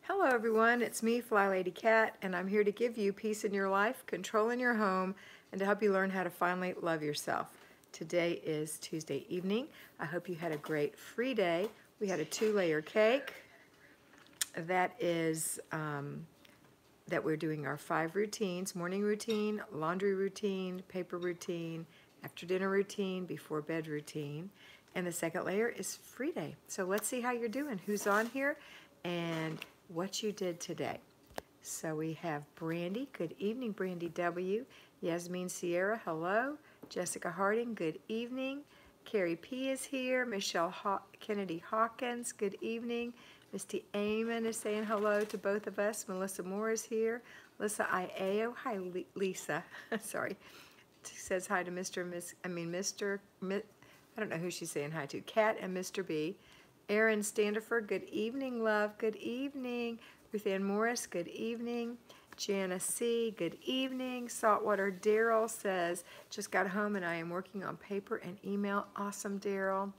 Hello everyone, it's me, Flylady Kat, and I'm here to give you peace in your life, control in your home, and to help you learn how to finally love yourself. Today is Tuesday evening. I hope you had a great free day. We had a 2-layer cake. That is that we're doing our 5 routines: morning routine, laundry routine, paper routine, after dinner routine, before bed routine. And the second layer is free day. So let's see how you're doing, who's on here, and what you did today. So we have Brandy. Good evening, Brandy W. Yasmin Sierra, hello. Jessica Harding, good evening. Carrie P is here. Michelle Kennedy Hawkins, good evening. Misty Amon is saying hello to both of us. Melissa Moore is here. Lisa Iao, hi Lisa. Sorry. She says hi to I don't know who she's saying hi to. Kat and Mr. B. Erin Standifer, good evening, love. Good evening. Ruth Ann Morris, good evening. Jana C., good evening. Saltwater Daryl says, just got home and I am working on paper and email. Awesome, Daryl.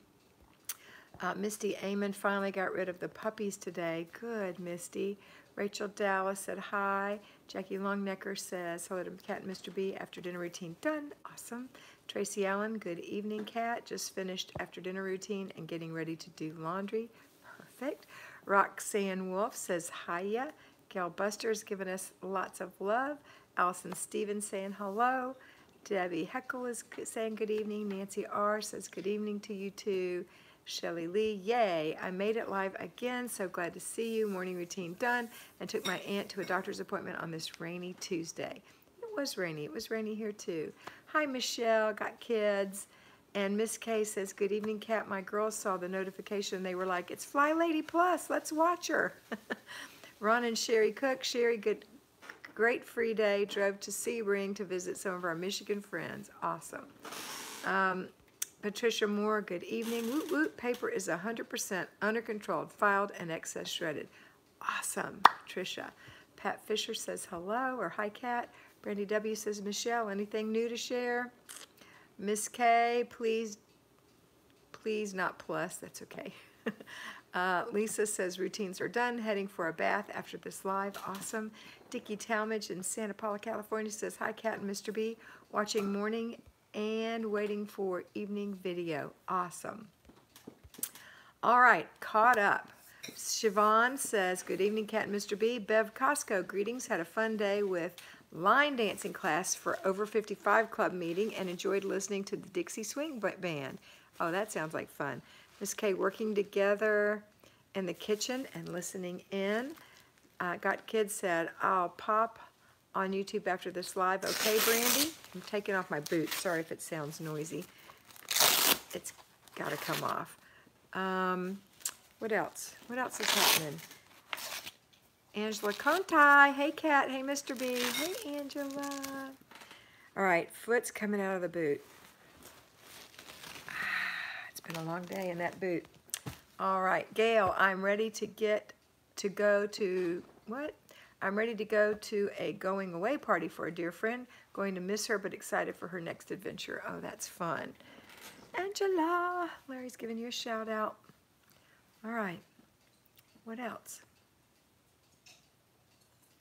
Misty Amon finally got rid of the puppies today. Good, Misty. Rachel Dallas said hi. Jackie Longnecker says hello to Kat and Mr. B. After dinner routine done. Awesome. Tracy Allen, good evening, Kat. Just finished after dinner routine and getting ready to do laundry. Perfect. Roxanne Wolf says hiya. Gail Buster has given us lots of love. Allison Stevens saying hello. Debbie Heckle is saying good evening. Nancy R. says good evening to you too. Shelly Lee, yay, I made it live again, so glad to see you. Morning routine done, and took my aunt to a doctor's appointment on this rainy Tuesday. It was rainy here too. Hi Michelle, got kids. And Miss Kay says, good evening, Kat. My girls saw the notification. They were like, it's Flylady Plus, let's watch her. Ron and Sherry Cook. Sherry, great free day. Drove to Sebring to visit some of our Michigan friends. Awesome. Patricia Moore, good evening. Woot woot, paper is 100% under control, filed and excess shredded. Awesome, Patricia. Pat Fisher says hello, or hi, Kat. Brandy W. says, Michelle, anything new to share? Miss K, please not plus, that's okay. Lisa says routines are done, heading for a bath after this live. Awesome. Dickie Talmadge in Santa Paula, California says, hi, Kat and Mr. B. Watching morning and waiting for evening video. Awesome. All right, caught up. Siobhan says, good evening, Kat and Mr. B. Bev Costco, greetings. Had a fun day with line dancing class for Over 55 Club meeting and enjoyed listening to the Dixie Swing Band. Oh, that sounds like fun. Miss Kay, working together in the kitchen and listening in. Got Kids said, I'll pop on YouTube after this live. Okay, Brandy? I'm taking off my boots. Sorry if it sounds noisy. It's got to come off. What else? What else is happening? Angela Conti. Hey, Kat. Hey, Mr. B. Hey, Angela. All right, foot's coming out of the boot. It's been a long day in that boot. All right, Gail, I'm ready to go to, what? I'm ready to go to a going away party for a dear friend. Going to miss her, but excited for her next adventure. Oh, that's fun. Angela, Larry's giving you a shout out. All right, what else?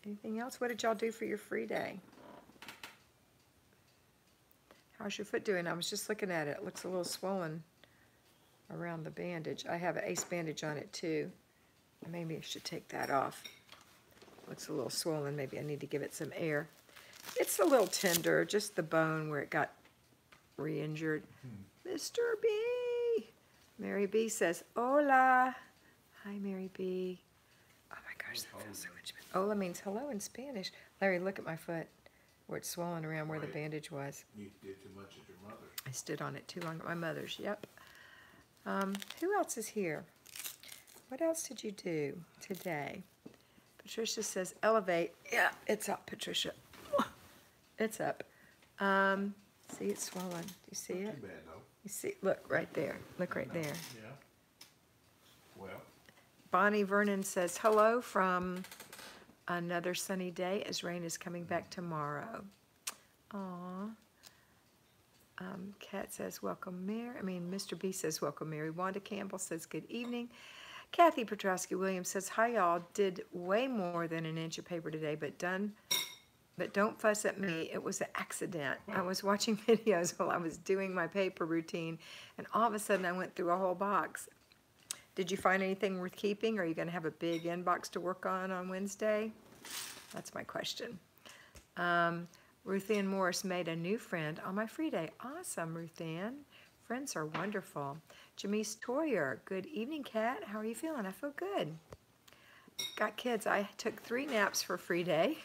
Anything else? What did y'all do for your free day? How's your foot doing? I was just looking at it. It looks a little swollen around the bandage. I have an ace bandage on it too. Maybe I should take that off. Looks a little swollen. Maybe I need to give it some air. It's a little tender, just the bone where it got re-injured. Mr. B. Mary B says, hola. Hi, Mary B. Oh my gosh, that feels so much better. Hola means hello in Spanish. Larry, look at my foot where it's swollen around where the bandage was. You did too much at your mother's. I stood on it too long at my mother's, yep. Who else is here? What else did you do today? Patricia says, elevate. Yeah, it's up, Patricia. It's up. See, it's swollen. Do you see it? Too bad, though. You see, look right there. Look right there. Yeah. Well. Bonnie Vernon says, hello from another sunny day as rain is coming back tomorrow. Aw. Kat says, welcome, Mary. Mr. B says, welcome, Mary. Wanda Campbell says, good evening. Kathy Petrosky Williams says, hi y'all, did way more than an inch of paper today, but don't fuss at me. It was an accident. I was watching videos while I was doing my paper routine, and all of a sudden I went through a whole box. Did you find anything worth keeping? Are you going to have a big inbox to work on Wednesday? That's my question. Ruth Ann Morris made a new friend on my free day. Awesome, Ruth Ann. Friends are wonderful. Jamise Toyer, good evening, Kat. How are you feeling? I feel good. Got kids. I took 3 naps for free day,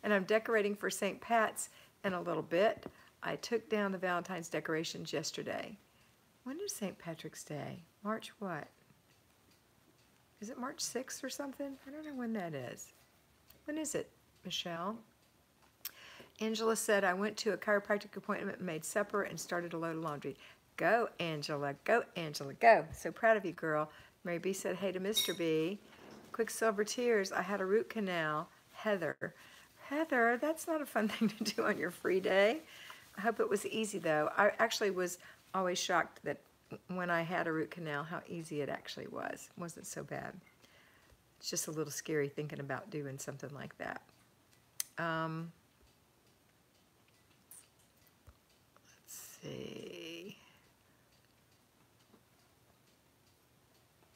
and I'm decorating for St. Pat's in a little bit. I took down the Valentine's decorations yesterday. When is St. Patrick's Day? March what? Is it March 6th or something? I don't know when that is. When is it, Michelle? Angela said, I went to a chiropractic appointment, made supper, and started a load of laundry. Go, Angela. Go, Angela. Go. So proud of you, girl. Mary B said, hey to Mr. B. Quicksilver Tears, I had a root canal. Heather. Heather, that's not a fun thing to do on your free day. I hope it was easy, though. I actually was always shocked that when I had a root canal, how easy it actually was. It wasn't so bad. It's just a little scary thinking about doing something like that. Let's see.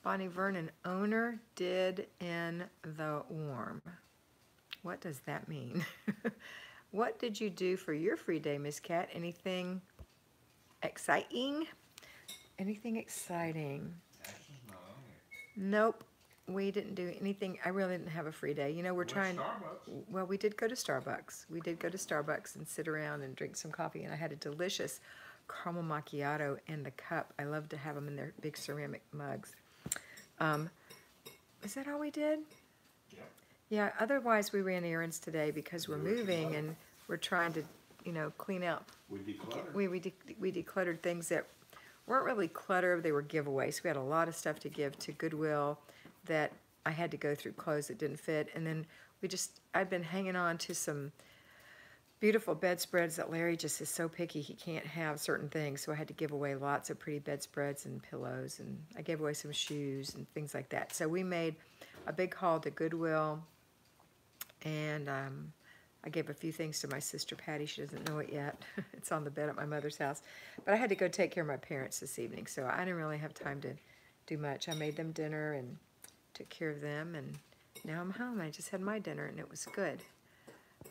Bonnie Vernon, owner did in the warm. What does that mean? What did you do for your free day, Miss Kat? Anything exciting? Anything exciting? Nope. We didn't do anything. I really didn't have a free day. You know, we're trying. Well, we did go to Starbucks. We did go to Starbucks and sit around and drink some coffee, and I had a delicious caramel macchiato in the cup. I love to have them in their big ceramic mugs. Is that all we did? Yeah. Yeah, otherwise we ran errands today because we're moving and we're trying to, you know, clean out. We decluttered. We decluttered things that weren't really clutter, they were giveaways. We had a lot of stuff to give to Goodwill that I had to go through clothes that didn't fit. And then I've been hanging on to some beautiful bedspreads that Larry just is so picky he can't have certain things, so I had to give away lots of pretty bedspreads and pillows, and I gave away some shoes and things like that. So we made a big haul to Goodwill, and I gave a few things to my sister Patty. She doesn't know it yet. It's on the bed at my mother's house. But I had to go take care of my parents this evening, so I didn't really have time to do much. I made them dinner and took care of them, and now I'm home. I just had my dinner, and it was good.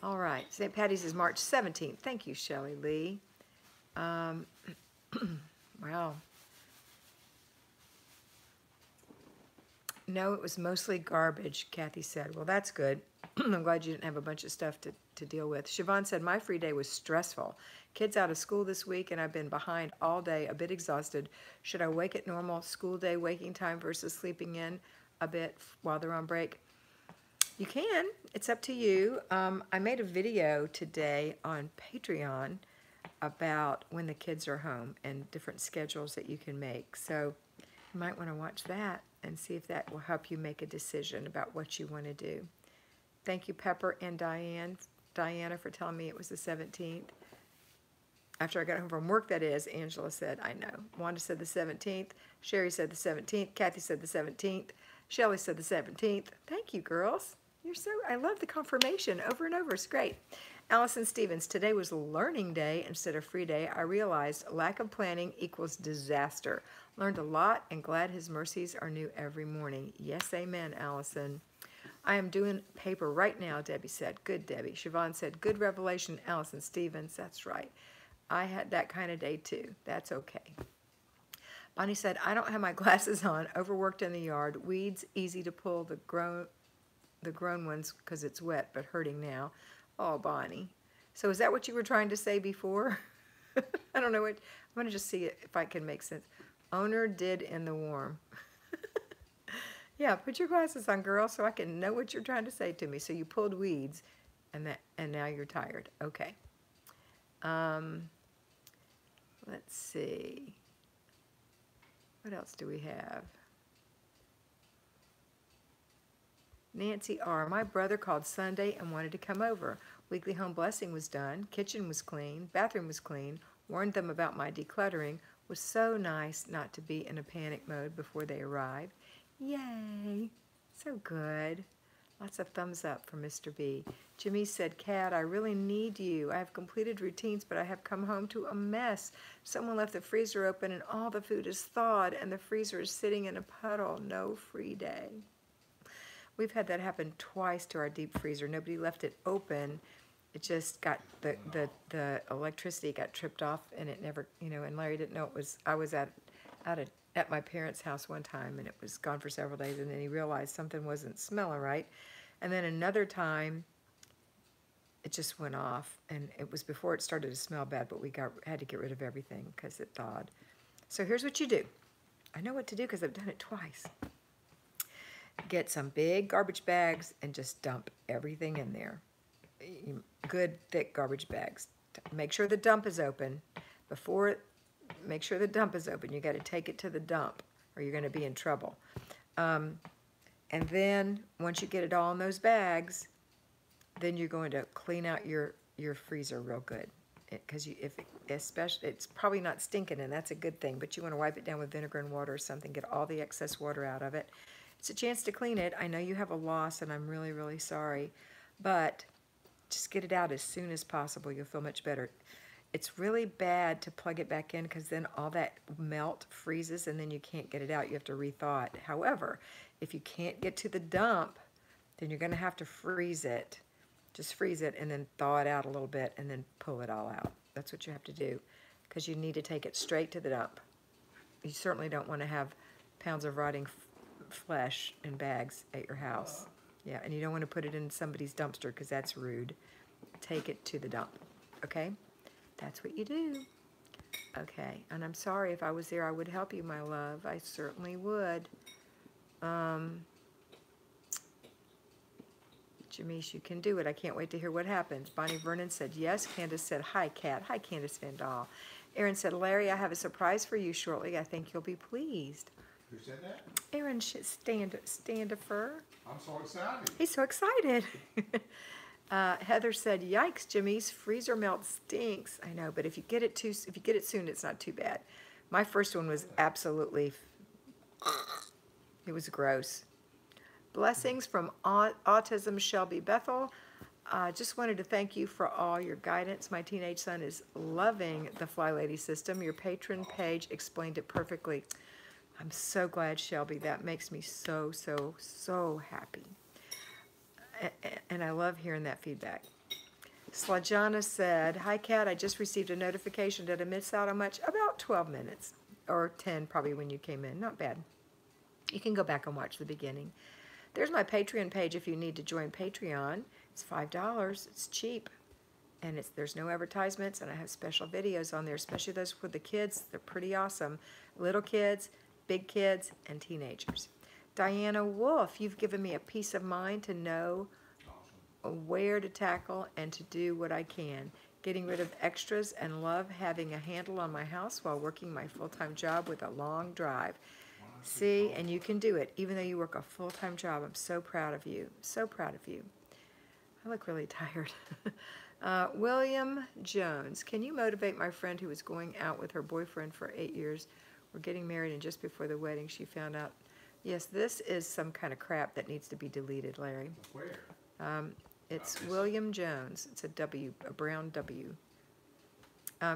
All right, St. Patty's is March 17th. Thank you, Shelley Lee. Wow. No, it was mostly garbage, Kathy said. Well, that's good. I'm glad you didn't have a bunch of stuff to deal with. Siobhan said, my free day was stressful. Kids out of school this week, and I've been behind all day, a bit exhausted. Should I wake at normal school day waking time versus sleeping in a bit while they're on break? You can. It's up to you. I made a video today on Patreon about when the kids are home and different schedules that you can make. So you might want to watch that and see if that will help you make a decision about what you want to do. Thank you, Pepper and Diana, for telling me it was the 17th. After I got home from work, that is, Angela said, I know. Wanda said the 17th. Sherry said the 17th. Kathy said the 17th. Shelley said the 17th. Thank you, girls. I love the confirmation over and over. It's great. Allison Stevens, today was learning day instead of free day. I realized lack of planning equals disaster. Learned a lot and glad his mercies are new every morning. Yes, amen, Allison. I am doing paper right now, Debbie said. Good, Debbie. Siobhan said, good revelation, Allison Stevens. That's right. I had that kind of day too. That's okay. Bonnie said, I don't have my glasses on. Overworked in the yard. Weeds easy to pull, the grown ones because it's wet, but hurting now. Oh, Bonnie. So is that what you were trying to say before? I don't know what. I'm going to just see if I can make sense. Owner did in the warm. Yeah, put your glasses on, girl, so I can know what you're trying to say to me. So you pulled weeds, and now you're tired. Okay. Let's see. What else do we have? Nancy R. My brother called Sunday and wanted to come over. Weekly home blessing was done. Kitchen was clean. Bathroom was clean. Warned them about my decluttering. Was so nice not to be in a panic mode before they arrived. Yay. So good. Lots of thumbs up for Mr. B. Jimmy said, Kat, I really need you. I have completed routines, but I have come home to a mess. Someone left the freezer open and all the food is thawed and the freezer is sitting in a puddle. No free day. We've had that happen twice to our deep freezer. Nobody left it open. It just got, the electricity got tripped off and it never, and Larry didn't know it was, I was at my parents' house one time and it was gone for several days, and then he realized something wasn't smelling right. And then another time it just went off, and it was before it started to smell bad, but we had to get rid of everything because it thawed. So here's what you do. I know what to do because I've done it twice. Get some big garbage bags and just dump everything in there. Good thick garbage bags. Make sure the dump is open. Make sure the dump is open. You got to take it to the dump or you're going to be in trouble. And then once you get it all in those bags, then you're going to clean out your freezer real good. Because especially, it's probably not stinking, and that's a good thing, but you want to wipe it down with vinegar and water or something, get all the excess water out of it. It's a chance to clean it. I know you have a loss, and I'm really, really sorry, but just get it out as soon as possible. You'll feel much better. It's really bad to plug it back in because then all that melt freezes and then you can't get it out. You have to rethaw it. However, if you can't get to the dump, then you're going to have to freeze it. Just freeze it and then thaw it out a little bit and then pull it all out. That's what you have to do because you need to take it straight to the dump. You certainly don't want to have pounds of rotting flesh in bags at your house. Yeah, and you don't want to put it in somebody's dumpster because that's rude. Take it to the dump, okay? That's what you do. Okay, and I'm sorry if I was there, I would help you, my love. I certainly would. Jamesh, you can do it. I can't wait to hear what happens. Bonnie Vernon said yes. Candace said, hi, Kat. Hi, Candace Van Dahl. Aaron said, Larry, I have a surprise for you shortly. I think you'll be pleased. Who said that? Aaron Standifer. I'm so excited. He's so excited. Heather said, "Yikes, Jimmy's freezer melt stinks." I know, but if you get it soon, it's not too bad. My first one was absolutely, it was gross. Blessings from Autism Shelby Bethel. Just wanted to thank you for all your guidance. My teenage son is loving the Flylady system. Your patron page explained it perfectly. I'm so glad, Shelby. That makes me so, so, so happy. And I love hearing that feedback. Slajana said, hi, Kat. I just received a notification. Did I miss out on much? About 12 minutes. Or 10 probably when you came in. Not bad. You can go back and watch the beginning. There's my Patreon page if you need to join Patreon. It's $5. It's cheap. And there's no advertisements. And I have special videos on there, especially those for the kids. They're pretty awesome. Little kids, big kids, and teenagers. Diana Wolf, you've given me a peace of mind to know where to tackle and to do what I can. Getting rid of extras and love having a handle on my house while working my full-time job with a long drive. See, and you can do it, even though you work a full-time job. I'm so proud of you. So proud of you. I look really tired. William Jones, can you motivate my friend who was going out with her boyfriend for 8 years? We're getting married, and just before the wedding, she found out. Yes, this is some kind of crap that needs to be deleted, Larry. Where? It's William Jones. It's a W, a brown W.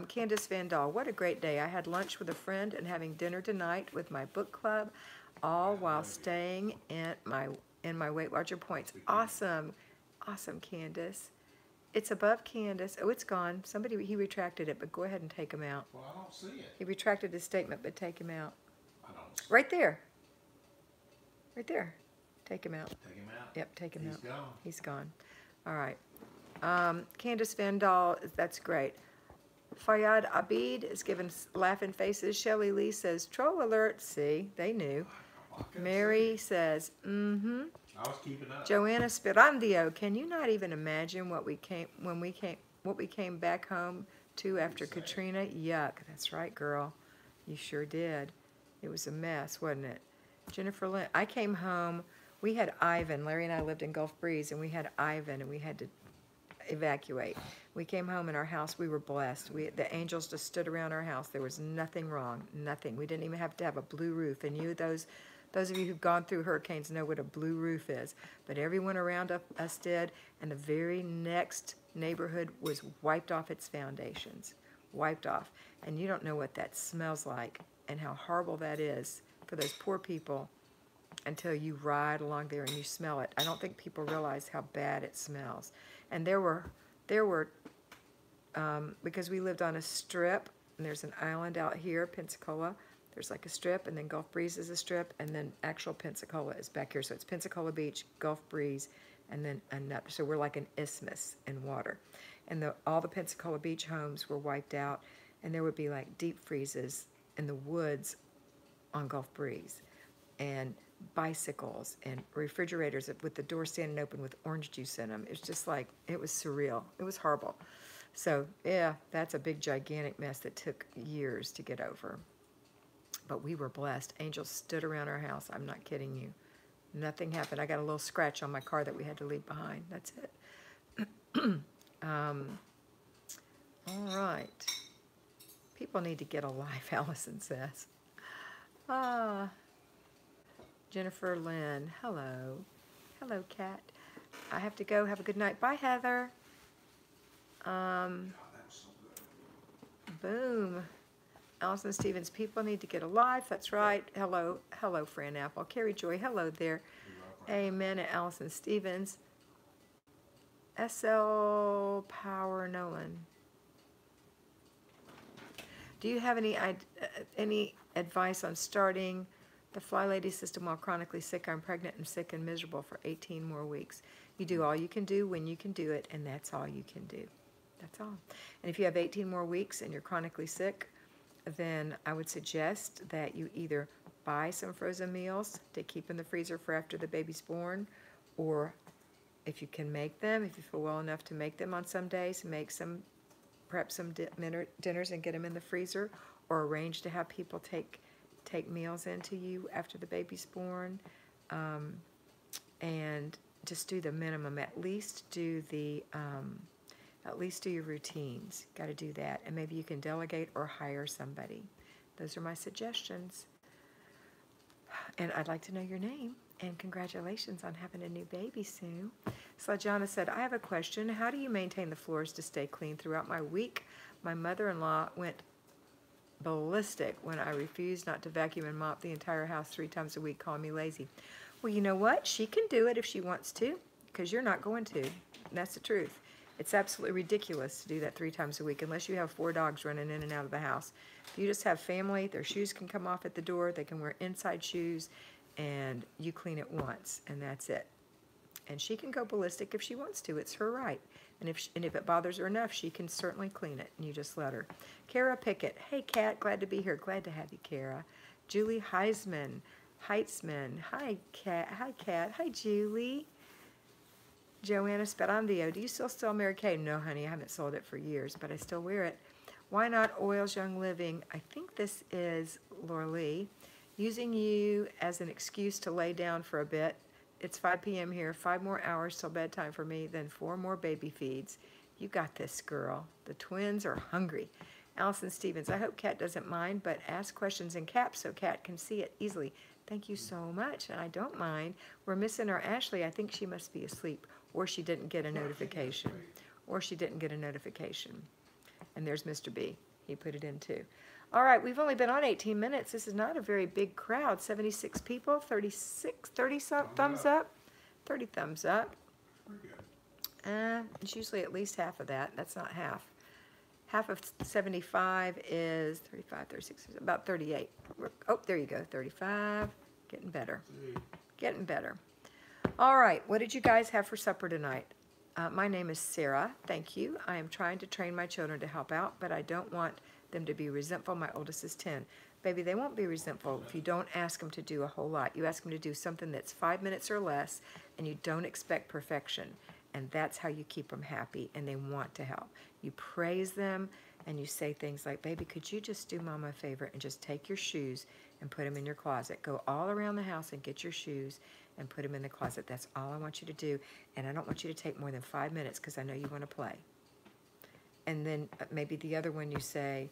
Candace Van Dahl, what a great day. I had lunch with a friend and having dinner tonight with my book club, all while staying in my Weight Watcher points. Awesome. Awesome, Candace. It's above Candace. Oh, it's gone. He retracted it, but go ahead and take him out. Well, I don't see it. He retracted his statement, but take him out. I don't see Right there. Right there. Take him out. Take him out. Yep, take him out. He's gone. He's gone. All right. Candace Van Dahl, that's great. Fayyad Abid is giving laughing faces. Shelley Lee says, troll alert. See, they knew. Mary says, mm-hmm. I was keeping up. Joanna Spirandio, can you not even imagine what we came back home to after Katrina? Yuck. That's right, girl. You sure did. It was a mess, wasn't it? Jennifer Lynn, I came home. We had Ivan. Larry and I lived in Gulf Breeze, and we had Ivan, and we had to evacuate. We came home in our house. We were blessed. The angels just stood around our house. There was nothing wrong, nothing. We didn't even have to have a blue roof. And those Those of you who've gone through hurricanes know what a blue roof is. But everyone around us did, and the very next neighborhood was wiped off its foundations. Wiped off. And you don't know what that smells like and how horrible that is for those poor people until you ride along there and you smell it. I don't think people realize how bad it smells. And there were because we lived on a strip, and there's an island out here, Pensacola. There's like a strip, and then Gulf Breeze is a strip, and then actual Pensacola is back here. So it's Pensacola Beach, Gulf Breeze, and then another. So we're like an isthmus in water. And all the Pensacola Beach homes were wiped out, and there would be like deep freezes in the woods on Gulf Breeze, and bicycles and refrigerators with the door standing open with orange juice in them. It's just like, it was surreal. It was horrible. So yeah, that's a big gigantic mess that took years to get over. But we were blessed. Angels stood around our house. I'm not kidding you. Nothing happened. I got a little scratch on my car that we had to leave behind. That's it. All right. People need to get a life, Allison says. Jennifer Lynn, hello. Hello, Kat. I have to go. Have a good night. Bye, Heather. Boom. Allison Stevens, people need to get a life. That's right. Hello. Hello, Fran Apple. Carrie Joy, hello there. Amen. And Allison Stevens. SL Power Nolan. Do you have any advice on starting the Flylady system while chronically sick? I'm pregnant and sick and miserable for 18 more weeks. You do all you can do when you can do it, and that's all you can do. That's all. And if you have 18 more weeks and you're chronically sick, then I would suggest that you either buy some frozen meals to keep in the freezer for after the baby's born, or if you can make them, if you feel well enough to make them on some days, make some, prep some dinners and get them in the freezer, or arrange to have people take meals into you after the baby's born, and just do the minimum. At least do your routines. Got to do that, and maybe you can delegate or hire somebody. Those are my suggestions. And I'd like to know your name, and congratulations on having a new baby soon. Slajana said, I have a question. How do you maintain the floors to stay clean throughout my week? My mother-in-law went ballistic when I refused not to vacuum and mop the entire house 3 times a week, calling me lazy. Well, you know what? She can do it if she wants to, because you're not going to. And that's the truth. It's absolutely ridiculous to do that 3 times a week unless you have 4 dogs running in and out of the house. If you just have family, their shoes can come off at the door, they can wear inside shoes, and you clean it once, and that's it. And she can go ballistic if she wants to. It's her right. And if it bothers her enough, she can certainly clean it, and you just let her. Kara Pickett. Hey, Kat. Glad to be here. Glad to have you, Kara. Julie Heitzman. Hi, Kat. Hi, Kat. Hi, Julie. Joanna Sperandio. Do you still sell Mary Kay? No, honey. I haven't sold it for years, but I still wear it. Why Not Oils Young Living? I think this is Laura Lee. Using you as an excuse to lay down for a bit. It's 5 p.m. here, 5 more hours till bedtime for me, then 4 more baby feeds. You got this, girl. The twins are hungry. Allison Stevens, I hope Kat doesn't mind, but ask questions in caps so Kat can see it easily. Thank you so much, and I don't mind. We're missing our Ashley. I think she must be asleep, or she didn't get a notification. And there's Mr. B. He put it in too. All right, we've only been on 18 minutes. This is not a very big crowd. 76 people, 30 thumbs up. 30 thumbs up. It's usually at least half of that. That's not half. Half of 75 is 35, 36, about 38. Oh, there you go, 35. Getting better. Getting better. All right, what did you guys have for supper tonight? My name is Sarah. Thank you. I am trying to train my children to help out, but I don't want them to be resentful. My oldest is 10. Baby, they won't be resentful if you don't ask them to do a whole lot. You ask them to do something that's 5 minutes or less, and you don't expect perfection. And that's how you keep them happy, and they want to help. You praise them, and you say things like, baby, could you just do Mama a favor and just take your shoes and put them in your closet. Go all around the house and get your shoes and put them in the closet. That's all I want you to do, and I don't want you to take more than 5 minutes because I know you want to play. And then maybe the other one you say,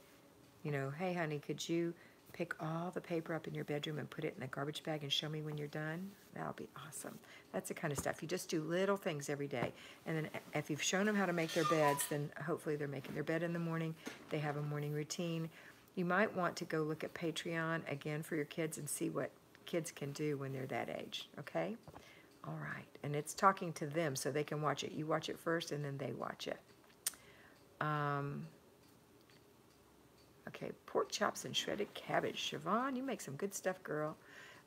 you know, hey, honey, could you pick all the paper up in your bedroom and put it in a garbage bag and show me when you're done? That'll be awesome. That's the kind of stuff. You just do little things every day. And then if you've shown them how to make their beds, then hopefully they're making their bed in the morning. They have a morning routine. You might want to go look at Patreon again for your kids and see what kids can do when they're that age, okay? All right. And it's talking to them so they can watch it. You watch it first and then they watch it. Okay, pork chops and shredded cabbage. Siobhan, you make some good stuff, girl.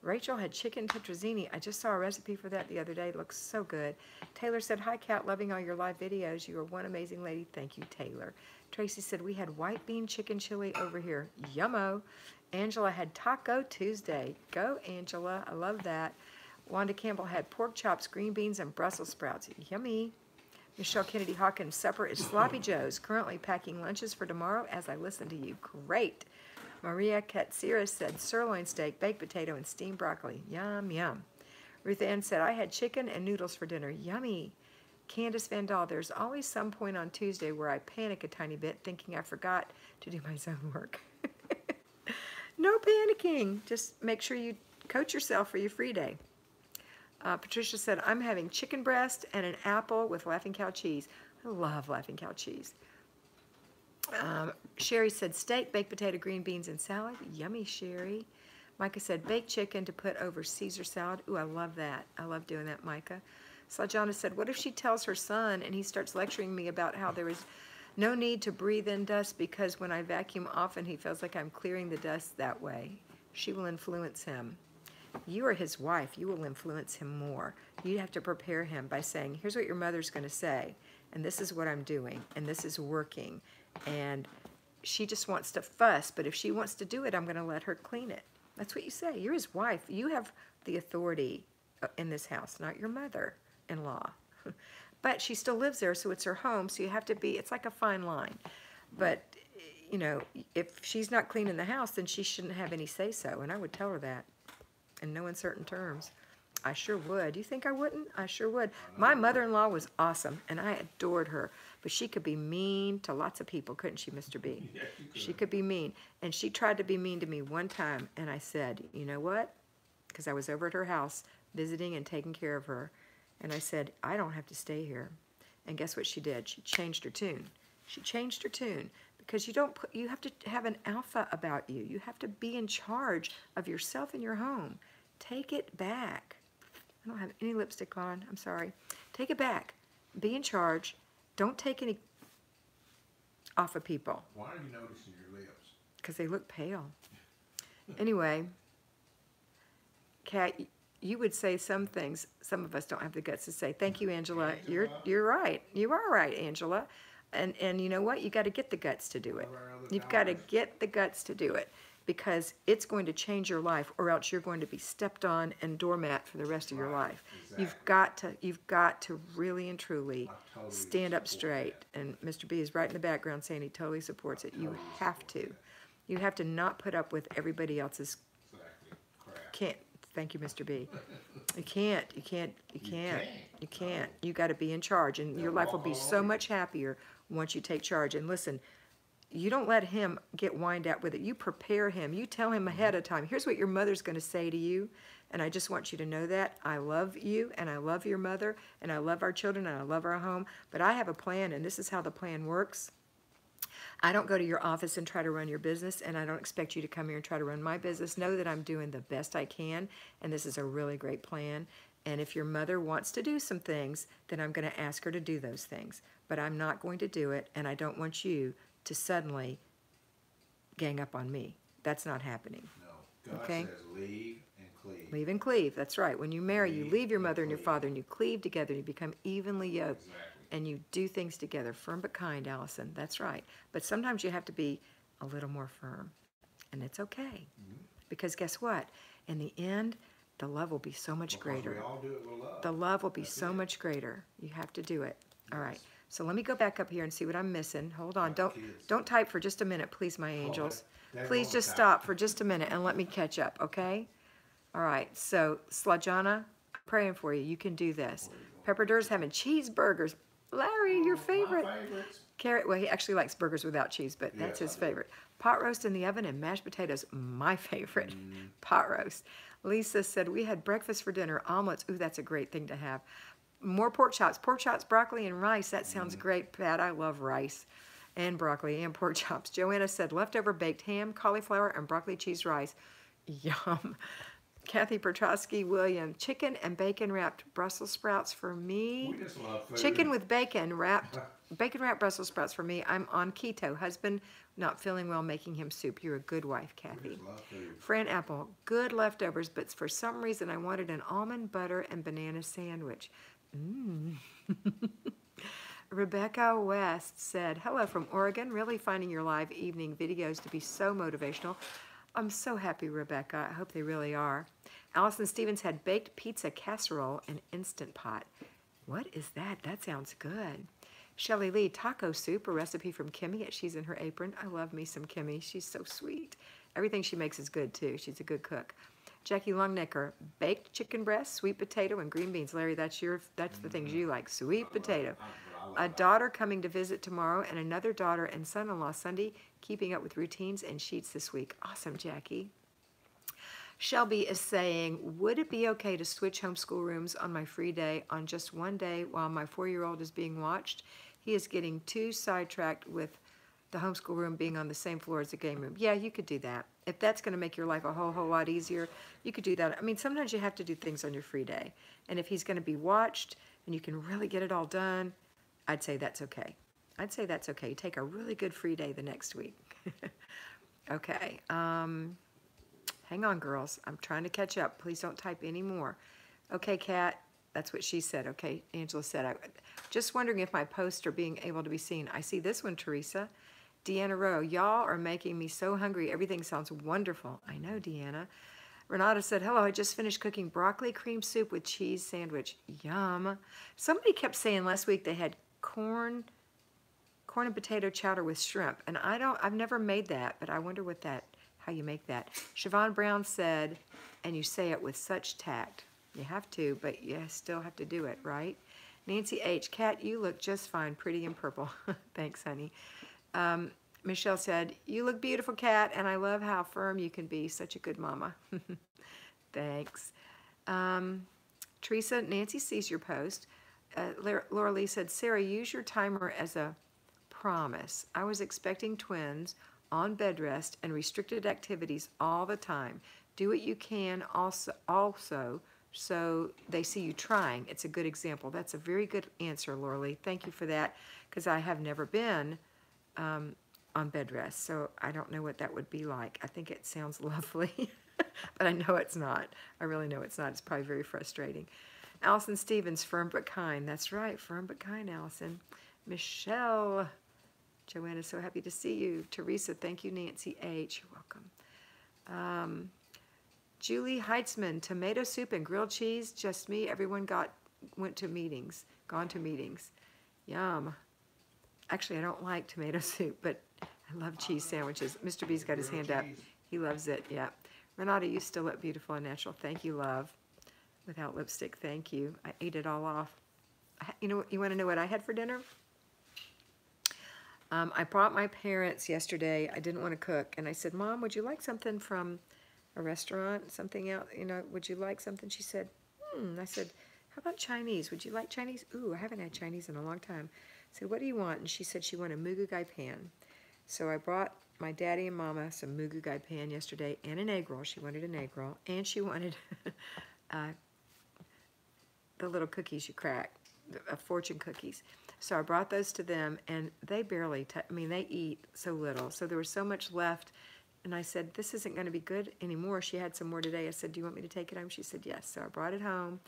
Rachel had chicken tetrazzini. I just saw a recipe for that the other day. It looks so good. Taylor said, hi, Kat. Loving all your live videos. You are one amazing lady. Thank you, Taylor. Tracy said, we had white bean chicken chili over here. Yummo. Angela had Taco Tuesday. Go, Angela. I love that. Wanda Campbell had pork chops, green beans, and Brussels sprouts. Yummy. Michelle Kennedy Hawkins, supper is Sloppy Joe's. Currently packing lunches for tomorrow as I listen to you. Great. Maria Katsira said sirloin steak, baked potato, and steamed broccoli. Yum, yum. Ruth Ann said, I had chicken and noodles for dinner. Yummy. Candace Van Dahl, there's always some point on Tuesday where I panic a tiny bit thinking I forgot to do my zone work. No panicking. Just make sure you coach yourself for your free day. Patricia said, I'm having chicken breast and an apple with Laughing Cow cheese. I love Laughing Cow cheese. Sherry said, steak, baked potato, green beans, and salad. Yummy, Sherry. Micah said, baked chicken to put over Caesar salad. Ooh, I love that. I love doing that, Micah. Slajana said, what if she tells her son and he starts lecturing me about how there is no need to breathe in dust because when I vacuum often he feels like I'm clearing the dust that way. She will influence him. You are his wife. You will influence him more. You have to prepare him by saying, here's what your mother's going to say, and this is what I'm doing, and this is working. And she just wants to fuss, but if she wants to do it, I'm going to let her clean it. That's what you say. You're his wife. You have the authority in this house, not your mother-in-law. But she still lives there, so it's her home, so you have to be, it's like a fine line. But, you know, if she's not cleaning the house, then she shouldn't have any say-so, and I would tell her that. In no uncertain terms. I sure would. You think I wouldn't? I sure would. My mother-in-law was awesome, and I adored her. But she could be mean to lots of people, couldn't she, Mr. B? Yes, She could be mean. And she tried to be mean to me one time, and I said, you know what? Because I was over at her house visiting and taking care of her. And I said, I don't have to stay here. And guess what she did? She changed her tune. She changed her tune. Because you have to have an alpha about you. You have to be in charge of yourself and your home. Take it back. I don't have any lipstick on. I'm sorry. Take it back. Be in charge. Don't take any off of people. Why are you noticing your lips? Because they look pale. Anyway, Kat, you would say some things some of us don't have the guts to say. Thank you, Angela. You're right. You are right, Angela. And you know what? You got to get the guts to do it. You've got to get the guts to do it because it's going to change your life, or else you're going to be stepped on and doormat for the rest of your life. Exactly. You've got to really and truly stand up straight. And Mr. B is right in the background saying he totally supports it. You have to. You have to not put up with everybody else's can't. Thank you, Mr. B. You can't. You got to be in charge, and your life will be so much happier once you take charge. And listen, you don't let him get whined out with it. You prepare him. You tell him ahead of time, here's what your mother's going to say to you, and I just want you to know that. I love you, and I love your mother, and I love our children, and I love our home, but I have a plan, and this is how the plan works. I don't go to your office and try to run your business, and I don't expect you to come here and try to run my business. Know that I'm doing the best I can, and this is a really great plan. And if your mother wants to do some things, then I'm going to ask her to do those things. But I'm not going to do it, and I don't want you to suddenly gang up on me. That's not happening. No. God says leave and cleave. Leave and cleave. That's right. When you marry, you leave your mother and your father, and you cleave together, and you become evenly yoked. Exactly. And you do things together, firm but kind, Allison. That's right. But sometimes you have to be a little more firm. And it's okay. Because guess what? In the end, the love will be so much greater. We all do it with love. The love will be so much greater. You have to do it. All right. So let me go back up here and see what I'm missing. Hold on. Don't type for just a minute, please, my angels. Please just stop for just a minute and let me catch up, okay? All right. So, Slajana, I'm praying for you. You can do this. Pepper Durr's having cheeseburgers. Larry, your favorite. My favorites. Carrot, well, he actually likes burgers without cheese, but that's Yes, his I do. favorite. Pot roast in the oven and mashed potatoes, my favorite. Pot roast. Lisa said, we had breakfast for dinner, omelets. Ooh, that's a great thing to have. More pork chops, broccoli, and rice. That sounds great, Pat. I love rice and broccoli and pork chops. Joanna said, leftover baked ham, cauliflower, and broccoli cheese rice. Yum. Kathy Petrosky William, chicken and bacon wrapped Brussels sprouts for me. We just love food. Chicken with bacon wrapped Brussels sprouts for me. I'm on keto. Husband not feeling well, making him soup. You're a good wife, We Kathy. just love food. Fran Apple, good leftovers, but for some reason I wanted an almond butter and banana sandwich. Rebecca West said, hello from Oregon. Really finding your live evening videos to be so motivational. I'm so happy, Rebecca. I hope they really are. Allison Stevens had baked pizza casserole and Instant Pot. What is that? That sounds good. Shelley Lee, taco soup, a recipe from Kimmy at She's in Her Apron. I love me some Kimmy. She's so sweet. Everything she makes is good, too. She's a good cook. Jackie Longnecker, baked chicken breast, sweet potato, and green beans. Larry, that's the things you like. Sweet potato. A daughter coming to visit tomorrow, and another daughter and son-in-law Sunday, keeping up with routines and sheets this week. Awesome, Jackie. Shelby is saying, would it be okay to switch homeschool rooms on my free day on just one day while my 4-year-old is being watched? He is getting too sidetracked with the homeschool room being on the same floor as the game room. Yeah, you could do that. If that's going to make your life a whole lot easier, you could do that. I mean, sometimes you have to do things on your free day. And if he's going to be watched and you can really get it all done, I'd say that's okay. I'd say that's okay. Take a really good free day the next week. Okay. Hang on, girls. I'm trying to catch up. Please don't type any more. Okay, Kat. That's what she said. Okay, Angela said. Just wondering if my posts are being able to be seen. I see this one, Teresa. Deanna Rowe, y'all are making me so hungry. Everything sounds wonderful. I know, Deanna. Renata said, hello, I just finished cooking broccoli cream soup with cheese sandwich. Yum. Somebody kept saying last week they had corn and potato chowder with shrimp. And I've never made that, but I wonder how you make that. Siobhan Brown said, and you say it with such tact. You have to, but you still have to do it, right? Nancy H. Kat, you look just fine, pretty in purple. Thanks, honey. Michelle said, you look beautiful, Kat, and I love how firm you can be. Such a good mama. Thanks. Teresa, Nancy sees your post. Laura Lee said, Sarah, use your timer as a promise. I was expecting twins on bed rest and restricted activities all the time. Do what you can also so they see you trying. It's a good example. That's a very good answer, Laura Lee. Thank you for that, because I have never been on bed rest, so I don't know what that would be like. I think it sounds lovely, but I know it's not. I really know it's not. It's probably very frustrating. Allison Stevens, firm but kind. That's right, firm but kind, Allison. Michelle, Joanna's so happy to see you. Teresa, thank you. Nancy H, you're welcome. Julie Heitzman, tomato soup and grilled cheese. Just me. Everyone gone to meetings. Yum. Actually, I don't like tomato soup, but I love cheese sandwiches. Mr. B's got his hand up. He loves it, yeah. Renata, you still look beautiful and natural. Thank you, love. Without lipstick, thank you. I ate it all off. You want to know what I had for dinner? I brought my parents yesterday. I didn't want to cook, and I said, Mom, would you like something from a restaurant, something else? Would you like something? She said, I said, how about Chinese? Would you like Chinese? Ooh, I haven't had Chinese in a long time. I said, what do you want? And she said she wanted a mugu gai pan. So I brought my daddy and mama some mugu gai pan yesterday and an egg roll. She wanted an egg roll. And she wanted the little cookies you crack, fortune cookies. So I brought those to them, and they barely, they eat so little. So there was so much left. And I said, this isn't going to be good anymore. She had some more today. I said, do you want me to take it home? She said, yes. So I brought it home,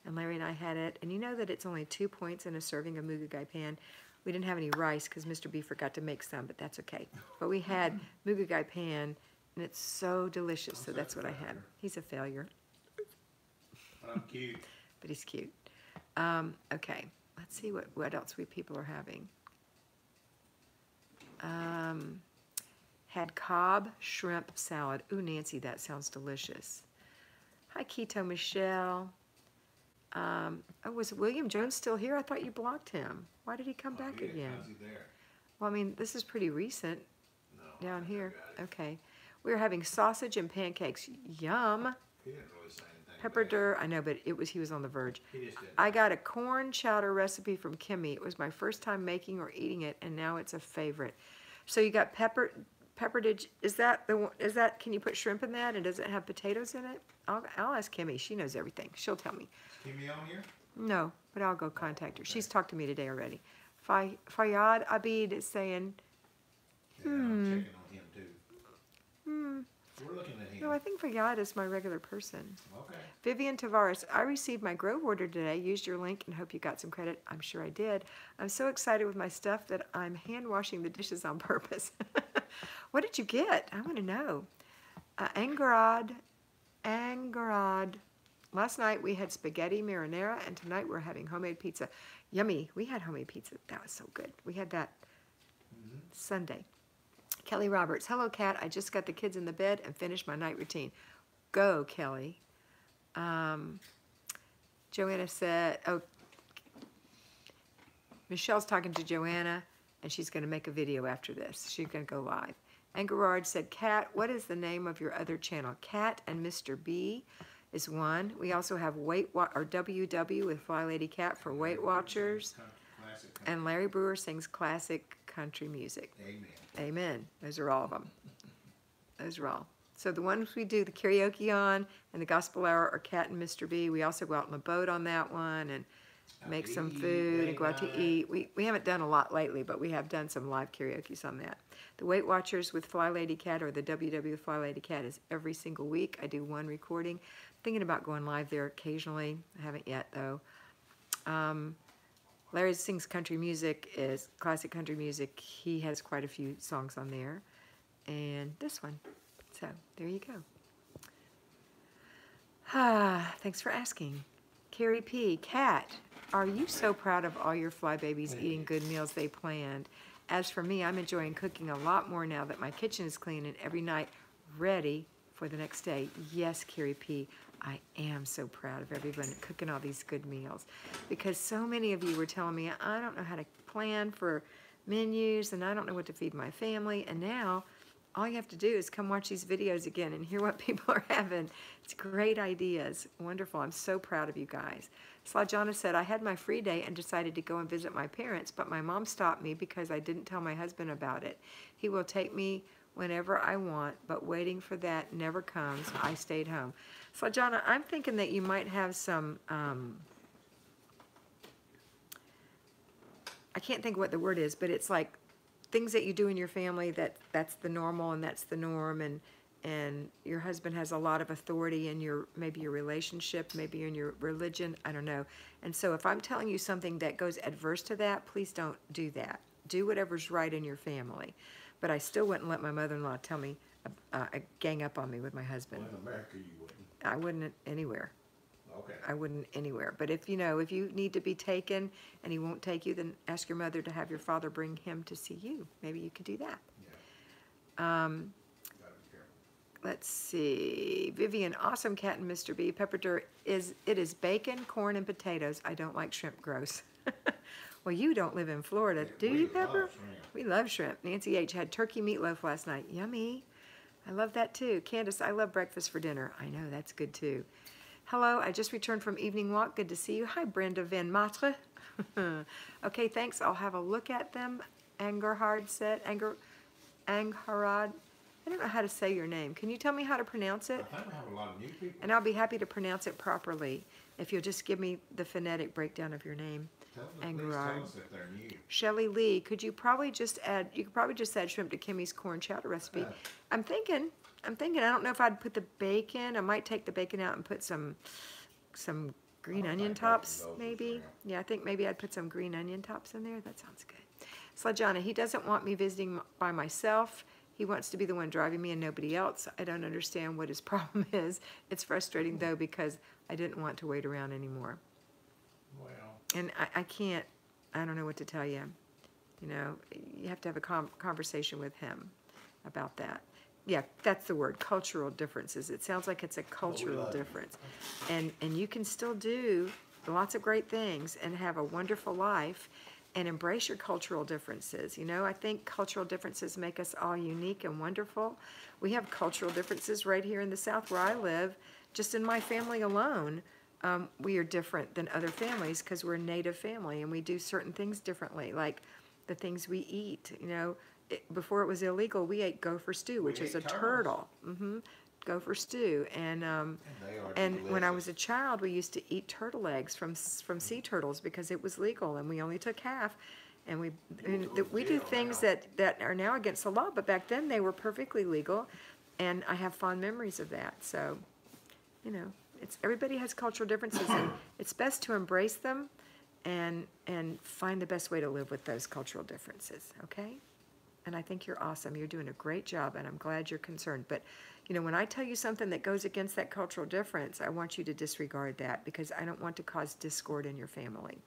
and Larry and I had it. And you know that it's only 2 points in a serving of mugu gai pan. We didn't have any rice because Mr. B forgot to make some, but that's okay. But we had mugu gai pan, and it's so delicious. So that's what I had. He's a failure. I'm cute. But he's cute. Okay, let's see what else people are having. Had Cobb shrimp salad. Ooh, Nancy, that sounds delicious. Hi, Keto Michelle. Oh, was William Jones still here? I thought you blocked him. Why did he come back again? Well, I mean, this is pretty recent down here. Okay. We were having sausage and pancakes. Yum. He didn't really say anything. Pepper, I know, but he was on the verge. I got a corn chowder recipe from Kimmy. It was my first time making or eating it, and now it's a favorite. So you got pepperidge. Is that, can you put shrimp in that, and does it have potatoes in it? I'll ask Kimmy. She knows everything. She'll tell me. Is Kimmy on here? No, but I'll go contact her. She's talked to me today already. Fayyad Abid is saying, Yeah, I'm checking on him too. We're looking at him. No, I think Fayyad is my regular person. Okay. Vivian Tavares, I received my Grove order today. Used your link and hope you got some credit. I'm sure I did. I'm so excited with my stuff that I'm hand washing the dishes on purpose. What did you get? I want to know. Angarad. Last night we had spaghetti marinara, and tonight we're having homemade pizza. Yummy. We had homemade pizza. That was so good. We had that Sunday. Kelly Roberts. Hello, Kat. I just got the kids in the bed and finished my night routine. Go, Kelly. Joanna said, oh, Michelle's talking to Joanna, and she's going to make a video after this. She's going to go live. Angarard said, Kat, what is the name of your other channel? Kat and Mr. B is one. We also have WW with Flylady Kat for Weight Watchers. And Larry Brewer sings classic country music. Amen. Amen. Those are all of them. Those are all. So the ones we do the karaoke on and the gospel hour are Kat and Mr. B. We also go out on the boat on that one and make some food and go out to eat. We haven't done a lot lately, but we have done some live karaoke's on that. The Weight Watchers with Flylady Kat, or the WW with Flylady Kat, is every single week. I do one recording. Thinking about going live there occasionally. I haven't yet, though. Larry sings country music, is classic country music. He has quite a few songs on there. And this one. So, there you go. Thanks for asking. Carrie P. Kat, are you so proud of all your fly babies eating good meals they planned? As for me, I'm enjoying cooking a lot more now that my kitchen is clean and every night ready for the next day. Yes, Carrie P., I am so proud of everyone cooking all these good meals, because so many of you were telling me, I don't know how to plan for menus and I don't know what to feed my family, and now all you have to do is come watch these videos again and hear what people are having. It's great ideas. Wonderful. I'm so proud of you guys. Slajana said, I had my free day and decided to go and visit my parents, but my mom stopped me because I didn't tell my husband about it. He will take me whenever I want, but waiting for that never comes. I stayed home. Slajana, I'm thinking that you might have some, I can't think what the word is, but it's like things that you do in your family that's the normal and that's the norm, and your husband has a lot of authority in maybe your relationship, maybe in your religion, I don't know. And so if I'm telling you something that goes adverse to that, please don't do that. Do whatever's right in your family. But I still wouldn't let my mother-in-law tell me, gang up on me with my husband. Well, in America, you wouldn't. I wouldn't anywhere. Okay. I wouldn't anywhere. But if you need to be taken and he won't take you, then ask your mother to have your father bring him to see you. Maybe you could do that. Yeah. Let's see. Vivian, awesome Kat and Mr. B. Pepper it is bacon, corn, and potatoes. I don't like shrimp. Gross. Well, you don't live in Florida, do you, Pepper? We love shrimp. Nancy H. had turkey meatloaf last night. Yummy. I love that too. Candace, I love breakfast for dinner. I know, that's good too. Hello, I just returned from evening walk. Good to see you. Hi, Brenda Van Matre. Okay, thanks. I'll have a look at them. Angarhard said. Angharad. I don't know how to say your name. Can you tell me how to pronounce it? I think we have a lot of new people. And I'll be happy to pronounce it properly if you'll just give me the phonetic breakdown of your name. Please tell us if they're new. Shelley Lee, could you probably just add shrimp to Kimmy's corn chowder recipe? I'm thinking, I don't know if I'd put the bacon. I might take the bacon out and put some green onion tops, maybe. Yeah, I think maybe I'd put some green onion tops in there. That sounds good. Slajana, he doesn't want me visiting by myself. He wants to be the one driving me and nobody else. I don't understand what his problem is. It's frustrating, though, because I didn't want to wait around anymore. Well. And I can't, I don't know what to tell you. You have to have a conversation with him about that. Yeah, that's the word, cultural differences. It sounds like it's a cultural difference. And you can still do lots of great things and have a wonderful life and embrace your cultural differences. You know, I think cultural differences make us all unique and wonderful. We have cultural differences right here in the South where I live. Just in my family alone, we are different than other families because we're a native family and we do certain things differently, like the things we eat. You know, before it was illegal, we ate gopher stew, which is a turtle. Gopher stew, and when I was a child, we used to eat turtle eggs from sea turtles because it was legal, and we only took half. And we do things that are now against the law, but back then they were perfectly legal, and I have fond memories of that. So, you know, everybody has cultural differences, and it's best to embrace them and find the best way to live with those cultural differences. Okay. And I think you're awesome. You're doing a great job, and I'm glad you're concerned. But, you know, when I tell you something that goes against that cultural difference, I want you to disregard that because I don't want to cause discord in your family.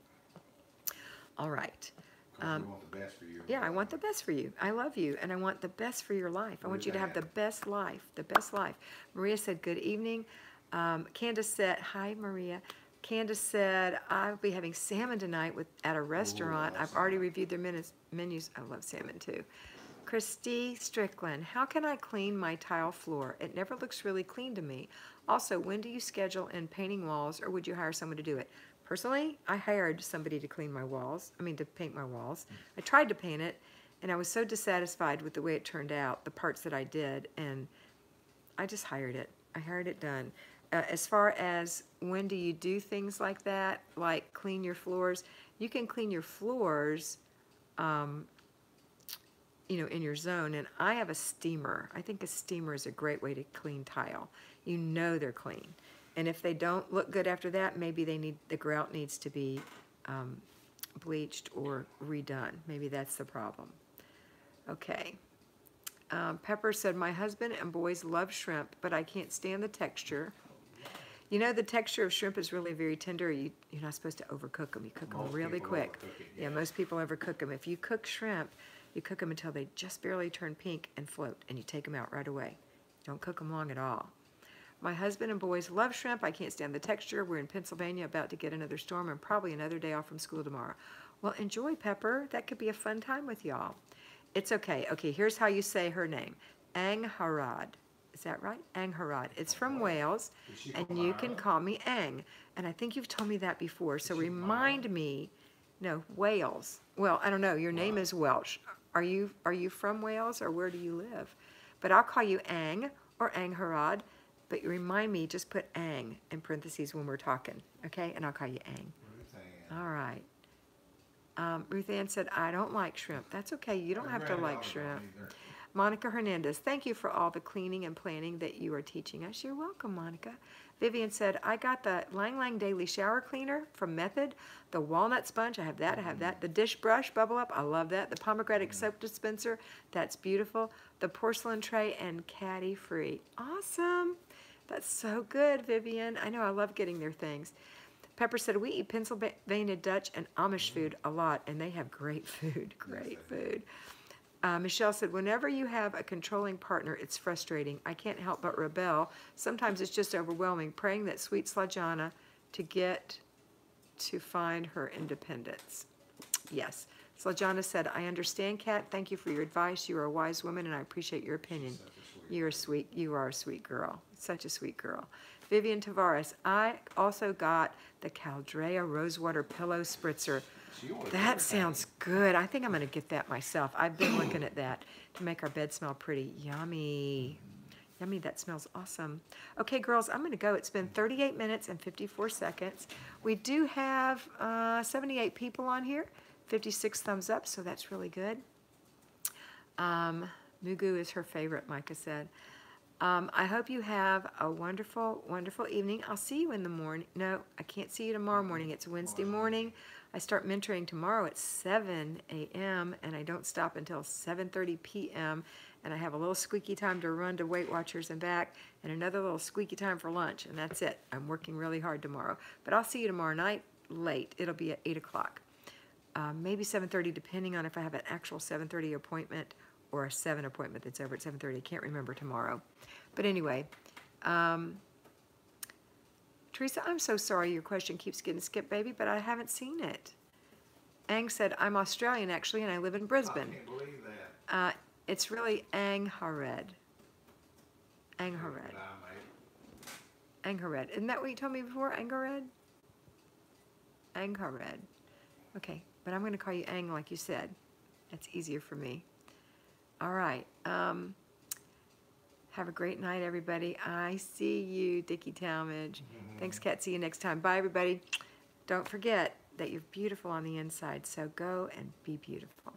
All right. We want the best for you. Yeah, I want the best for you. I love you, and I want the best for your life. I want you to have the best life, the best life. Maria said, good evening. Candace said, hi, Maria. Candace said, I'll be having salmon tonight at a restaurant. I've already reviewed their menus. I love salmon too. Christy Strickland, how can I clean my tile floor? It never looks really clean to me. Also, when do you schedule in painting walls, or would you hire someone to do it? Personally, I hired somebody to clean my walls. To paint my walls. I tried to paint it, and I was so dissatisfied with the way it turned out, the parts that I did, and I just hired it. I hired it done. As far as when do you do things like that, like clean your floors, you can clean your floors, you know, in your zone. And I have a steamer. I think a steamer is a great way to clean tile. You know they're clean. And if they don't look good after that, maybe the grout needs to be bleached or redone. Maybe that's the problem. Okay. Pepper said, my husband and boys love shrimp, but I can't stand the texture. You know, the texture of shrimp is really very tender. You're not supposed to overcook them. You cook them really quick. Yeah, most people overcook them. If you cook shrimp, you cook them until they just barely turn pink and float, and you take them out right away. Don't cook them long at all. My husband and boys love shrimp. I can't stand the texture. We're in Pennsylvania, about to get another storm, and probably another day off from school tomorrow. Well, enjoy, Pepper. That could be a fun time with y'all. It's okay. Okay, here's how you say her name. Angharad. Is that right? Angharad. It's from Wales, and you can call me Ang. And I think you've told me that before, so remind me. No, Wales. Well, I don't know. Your name is Welsh. Are you from Wales, or where do you live? But I'll call you Ang or Angharad. But you remind me, just put Ang in parentheses when we're talking, okay? And I'll call you Ang. All right. Ruth Ann said, I don't like shrimp. That's okay. You don't have to like shrimp. Monica Hernandez, thank you for all the cleaning and planning that you are teaching us. You're welcome, Monica. Vivian said, I got the Lang Lang Daily Shower Cleaner from Method, the walnut sponge, I have that, the dish brush, Bubble Up, I love that, the pomegranate soap dispenser, that's beautiful, the porcelain tray, and caddy free. Awesome. That's so good, Vivian. I know, I love getting their things. Pepper said, we eat Pennsylvania Dutch and Amish food a lot, and they have great food, great food. Michelle said, whenever you have a controlling partner, it's frustrating. I can't help but rebel. Sometimes it's just overwhelming, praying that sweet Slajana to get to find her independence. Yes. Slajana said, I understand, Kat. Thank you for your advice. You are a wise woman, and I appreciate your opinion. You're sweet. You are a sweet girl. Such a sweet girl. Vivian Tavares, I also got the Caldrea Rosewater Pillow Spritzer. That sounds good. I think I'm going to get that myself. I've been looking at that to make our bed smell pretty. Yummy. Yummy, that smells awesome. Okay, girls, I'm going to go. It's been 38 minutes and 54 seconds. We do have 78 people on here, 56 thumbs up, so that's really good. Mugu is her favorite, Micah said. I hope you have a wonderful, wonderful evening. I'll see you in the morning. No, I can't see you tomorrow morning. It's Wednesday morning. I start mentoring tomorrow at 7 a.m. and I don't stop until 7:30 p.m. And I have a little squeaky time to run to Weight Watchers and back, and another little squeaky time for lunch, and that's it. I'm working really hard tomorrow. But I'll see you tomorrow night late. It'll be at 8 o'clock. Maybe 7:30, depending on if I have an actual 7:30 appointment or a 7 appointment that's over at 7:30. I can't remember tomorrow. But anyway, Teresa, I'm so sorry your question keeps getting skipped, baby, but I haven't seen it. Ang said, I'm Australian, actually, and I live in I Brisbane. can't believe that. It's really Anghared. Anghared. Anghared. Isn't that what you told me before? Anghared? Anghared. Okay, but I'm going to call you Ang like you said. That's easier for me. All right. Have a great night, everybody. I see you, Dickie Talmadge. Thanks, Kat. See you next time. Bye, everybody. Don't forget that you're beautiful on the inside, so go and be beautiful.